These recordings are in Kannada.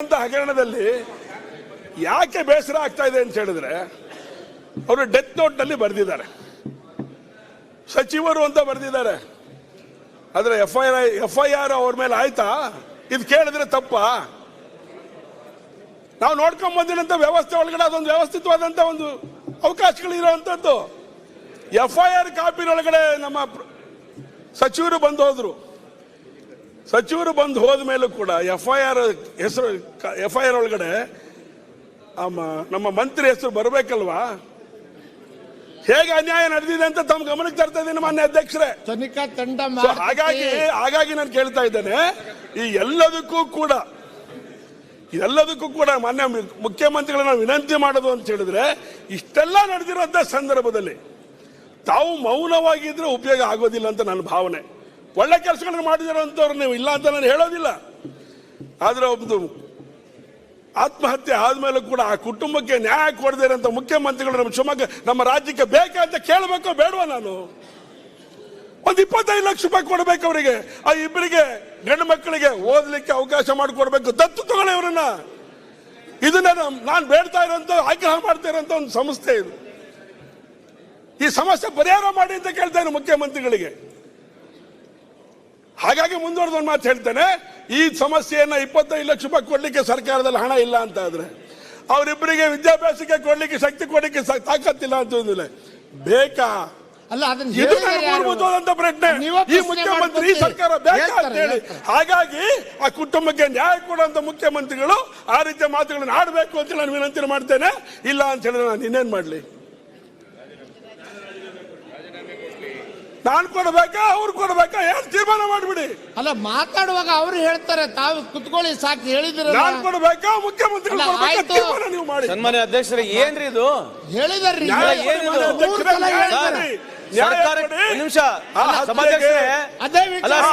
ಹಗರಣದಲ್ಲಿ ಯಾಕೆ ಬೇಸರ ಆಗ್ತಾ ಇದೆ ಅಂತ ಹೇಳಿದ್ರೆ ಅವರು ಡೆತ್ ನೋಟ್ ನಲ್ಲಿ ಬರೆದಿದ್ದಾರೆ, ಸಚಿವರು ಅಂತ ಬರೆದಿದ್ದಾರೆ. ಆದ್ರೆ ಎಫ್ಐಆರ್ ಅವ್ರ ಮೇಲೆ ಆಯ್ತಾ? ಇದು ಕೇಳಿದ್ರೆ ತಪ್ಪ? ನಾವು ನೋಡ್ಕೊಂಡ್ ಬಂದಿರಂತ ವ್ಯವಸ್ಥೆ ಒಳಗಡೆ ಅದೊಂದು ವ್ಯವಸ್ಥಿತವಾದಂತ ಒಂದು ಅವಕಾಶಗಳಿರುವಂತದ್ದು. ಎಫ್ಐಆರ್ ಕಾಪಿನೊಳಗಡೆ ನಮ್ಮ ಸಚಿವರು ಬಂದು ಹೋದ್ರು. ಸಚಿವರು ಬಂದು ಹೋದ ಮೇಲೂ ಕೂಡ ಎಫ್ಐಆರ್ ಒಳಗಡೆ ನಮ್ಮ ಮಂತ್ರಿ ಹೆಸರು ಬರಬೇಕಲ್ವಾ? ಹೇಗೆ ಅನ್ಯಾಯ ನಡೆದಿದೆ ಅಂತ ತಮ್ಮ ಗಮನಕ್ಕೆ ತರ್ತಾ ಇದ್ದೀನಿ ಮಾನ್ಯ ಅಧ್ಯಕ್ಷರೇ. ತನಿಖಾ ತಂಡ ಹಾಗಾಗಿ ನಾನು ಕೇಳ್ತಾ ಇದ್ದೇನೆ, ಈ ಎಲ್ಲದಕ್ಕೂ ಕೂಡ ಮಾನ್ಯ ಮುಖ್ಯಮಂತ್ರಿಗಳನ್ನ ವಿನಂತಿ ಮಾಡೋದು ಅಂತ ಹೇಳಿದ್ರೆ, ಇಷ್ಟೆಲ್ಲ ನಡೆದಿರುವಂತ ಸಂದರ್ಭದಲ್ಲಿ ತಾವು ಮೌನವಾಗಿದ್ರೆ ಉಪಯೋಗ ಆಗೋದಿಲ್ಲ ಅಂತ ನನ್ನ ಭಾವನೆ. ಒಳ್ಳೆ ಕೆಲಸಗಳನ್ನು ಮಾಡಿದಿರುವಂತವ್ರು ನೀವು ಇಲ್ಲ ಅಂತ ನಾನು ಹೇಳೋದಿಲ್ಲ. ಆದ್ರೆ ಒಂದು ಆತ್ಮಹತ್ಯೆ ಆದ್ಮೇಲೂ ಕೂಡ ಆ ಕುಟುಂಬಕ್ಕೆ ನ್ಯಾಯ ಕೊಡದೇ ಇರೋಂಥ ಮುಖ್ಯಮಂತ್ರಿಗಳು ನಮ್ಮ ಶಿವಮೊಗ್ಗ ನಮ್ಮ ರಾಜ್ಯಕ್ಕೆ ಬೇಕಾ ಅಂತ ಕೇಳಬೇಕೋ ಬೇಡವಾ? ನಾನು ಒಂದು 25 ಲಕ್ಷ ರೂಪಾಯಿ ಕೊಡಬೇಕು ಅವರಿಗೆ, ಆ ಇಬ್ಬರಿಗೆ ಗಂಡು ಮಕ್ಕಳಿಗೆ ಓದಲಿಕ್ಕೆ ಅವಕಾಶ ಮಾಡಿಕೊಡ್ಬೇಕು. ದತ್ತು ತಗೊಳ್ಳಿ ಅವರನ್ನ. ಇದನ್ನ ನಾನು ಬೇಡ್ತಾ ಇರೋಂಥ, ಆಗ್ರಹ ಮಾಡ್ತಾ ಇರೋಂಥ ಒಂದು ಸಂಸ್ಥೆ ಇದು. ಈ ಸಮಸ್ಯೆ ಪರಿಹಾರ ಮಾಡಿ ಅಂತ ಕೇಳ್ತಾ ಇದ್ದೀನಿ ಮುಖ್ಯಮಂತ್ರಿಗಳಿಗೆ. ಹಾಗಾಗಿ ಮುಂದುವರೆದ ಒಂದು ಮಾತು ಹೇಳ್ತೇನೆ, ಈ ಸಮಸ್ಯೆಯನ್ನ 25 ಲಕ್ಷ ರೂಪಾಯಿ ಕೊಡ್ಲಿಕ್ಕೆ ಸರ್ಕಾರದಲ್ಲಿ ಹಣ ಇಲ್ಲ ಅಂತ ಆದ್ರೆ, ಅವರಿಬ್ಬರಿಗೆ ವಿದ್ಯಾಭ್ಯಾಸಕ್ಕೆ ಕೊಡ್ಲಿಕ್ಕೆ ಶಕ್ತಿ ಕೊಡ್ಲಿಕ್ಕೆ ತಾಕತ್ತಿಲ್ಲ ಅಂತಂದ್ರೆ ಬೇಕಾ? ಅಲ್ಲ, ಇದು ಮೂಲಭೂತವಾದಂತ ಪ್ರಶ್ನೆ. ಈ ಮುಖ್ಯಮಂತ್ರಿ ಸರ್ಕಾರ ಬೇಕಾ ಅಂತ ಹೇಳಿ. ಹಾಗಾಗಿ ಆ ಕುಟುಂಬಕ್ಕೆ ನ್ಯಾಯ ಕೊಡುವಂತ ಮುಖ್ಯಮಂತ್ರಿಗಳು ಆ ರೀತಿಯ ಮಾತುಗಳನ್ನು ಆಡಬೇಕು ಅಂತ ನಾನು ವಿನಂತಿ ಮಾಡ್ತೇನೆ. ಇಲ್ಲ ಅಂತ ಹೇಳಿದ್ರೆ ನಾನು ಇನ್ನೇನ್ ಮಾಡ್ಲಿ? ನಾನು ಕೊಡಬೇಕಾ ಅವ್ರು ಕೊಡಬೇಕಾ? ಏನು ತೀರ್ಮಾನ ಮಾಡ್ಬಿಡಿ. ಅಲ್ಲ, ಮಾತಾಡುವಾಗ ಅವ್ರು ಹೇಳ್ತಾರೆ, ತಾವು ಕುತ್ಕೊಳ್ಳಿ ಸಾಕು ಹೇಳಿದ್ರೆ. ನಾನು ಕೊಡಬೇಕಾ ಮುಖ್ಯಮಂತ್ರಿಗಳು ಕೊಡಬೇಕಾ? ತೀರ್ಮಾನ ನೀವು ಮಾಡಿ. ಸನ್ಮಾನ್ಯ ಅಧ್ಯಕ್ಷರೇ, ಏನ್ರಿ ಇದು? ಹೇಳಿದಾರ್ರಿ ನಿಮಿಷ ಸಭಾಧ್ಯಕ್ಷರೇ,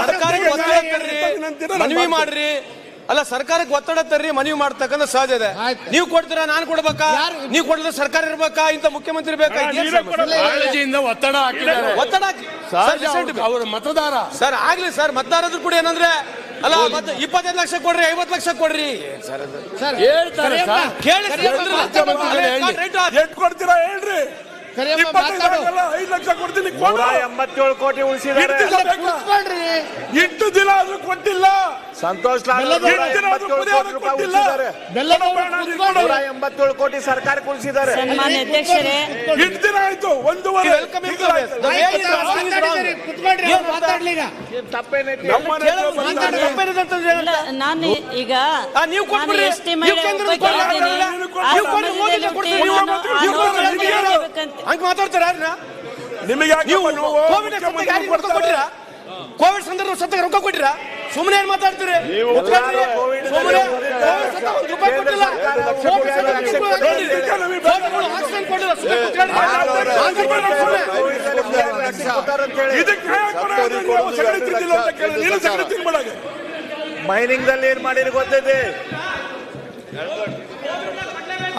ಸರ್ಕಾರಕ್ಕೆ ಮನವಿ ಮಾಡ್ರಿ. ಅಲ್ಲ, ಸರ್ಕಾರಕ್ಕೆ ಒತ್ತಡ ತರ್ರಿ, ಮನವಿ ಮಾಡ್ತಕ್ಕಂಥ ಸಹಜ ಇದೆ. ನೀವು ಕೊಡ್ತೀರಾ, ನಾನು ಕೊಡ್ಬೇಕಾ? ನೀವು ಕೊಡಿದ್ರೆ ಸರ್ಕಾರ ಇರ್ಬೇಕಾ? ಇಂತ ಮುಖ್ಯಮಂತ್ರಿ ಬೇಕಾ? ಒತ್ತಡ ಹಾಕಿದ್ದಾರೆ. ಒತ್ತಡ ಹಾಕಿ ಅವ್ರ ಮತದಾರ ಸರ್ ಆಗ್ಲಿ ಸರ್, ಮತದಾರದ್ರು ಕೂಡ ಏನಂದ್ರೆ, ಅಲ್ಲ 25 ಲಕ್ಷ ಕೊಡ್ರಿ, 50 ಲಕ್ಷ ಕೊಡ್ರಿ ಸರ್ ಹೇಳ್ತಾರೆ. ಕೇಳಿ ಎಷ್ಟು ಕೊಡ್ತೀರಾ ಹೇಳ್ರಿ? 5 ಲಕ್ಷ ಕೊಡ್ತೀನಿ. 187 ಕೋಟಿ ಉಳಿಸಿದ್ದಾರೆ. ಇಷ್ಟು ದಿನ ಆದ್ರೂ ಕೊಟ್ಟಿಲ್ಲ. ಸಂತೋಷ್ ಲಾಲ್ 187 ಕೋಟಿ ಸರ್ಕಾರಕ್ಕೆ ಉಳಿಸಿದ್ದಾರೆ. ಸನ್ಮಾನ್ಯ ಅಧ್ಯಕ್ಷರೇ, ಇಷ್ಟು ದಿನ ಆಯ್ತು, 1.5 ನಾನು ಈಗ ಮಾತಾಡ್ತಾರ ನಿಮಗೆ ಕೋವಿಡ್ ಸಂದರ್ಭ ಸತ್ತ ರೊಕ್ಕ ಕೊಟ್ಟಿರಾ? ಸುಮ್ಮನೆ ಏನ್ ಮಾತಾಡ್ತೀರಿ? ಮೈನಿಂಗ್ ದಲ್ಲಿ ಏನ್ ಮಾಡಿರಿ ಗೊತ್ತಿದೆ?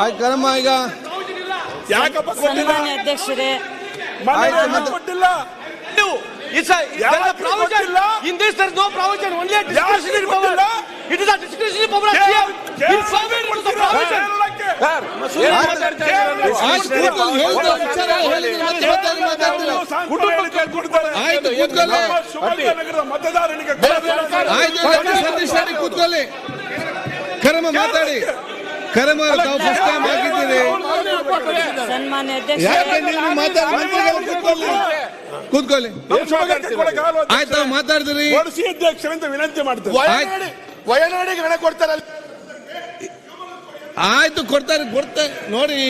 ಈಗ ಯಾಕಪ್ಪ ಸನ್ಮಾನ್ಯ ಅಧ್ಯಕ್ಷರೇ, ಕೊಟ್ಟಿಲ್ಲ? In this there is no provision, only a discretionary power. It is a discretionary power of CM. In Swami it is a provision. ಕೂತ್ಕೊಳ್ಳಿ, ಕರ್ಮ ಮಾತಾಡಿ. ಕರ್ಮ ತಾವು ಫಸ್ಟ್ ಟೈಮ್ ಆಗಿದ್ದೀರಿ. ಸನ್ಮಾನ್ಯ ಅಧ್ಯಕ್ಷರೇ, ಕೂತ್ಕೊಳ್ಳಿ. ಆಯ್ತು, ಮಾತಾಡಿದ್ರಿ. ಅಧ್ಯಕ್ಷರಂತ ವಿನಂತಿ ಮಾಡ್ತಾರೆ. ವಯನಾಡಿಗೆ ಹಣ ಕೊಡ್ತಾರಲ್ಲ. ಆಯ್ತು, ಕೊಡ್ತಾರೆ ನೋಡಿ.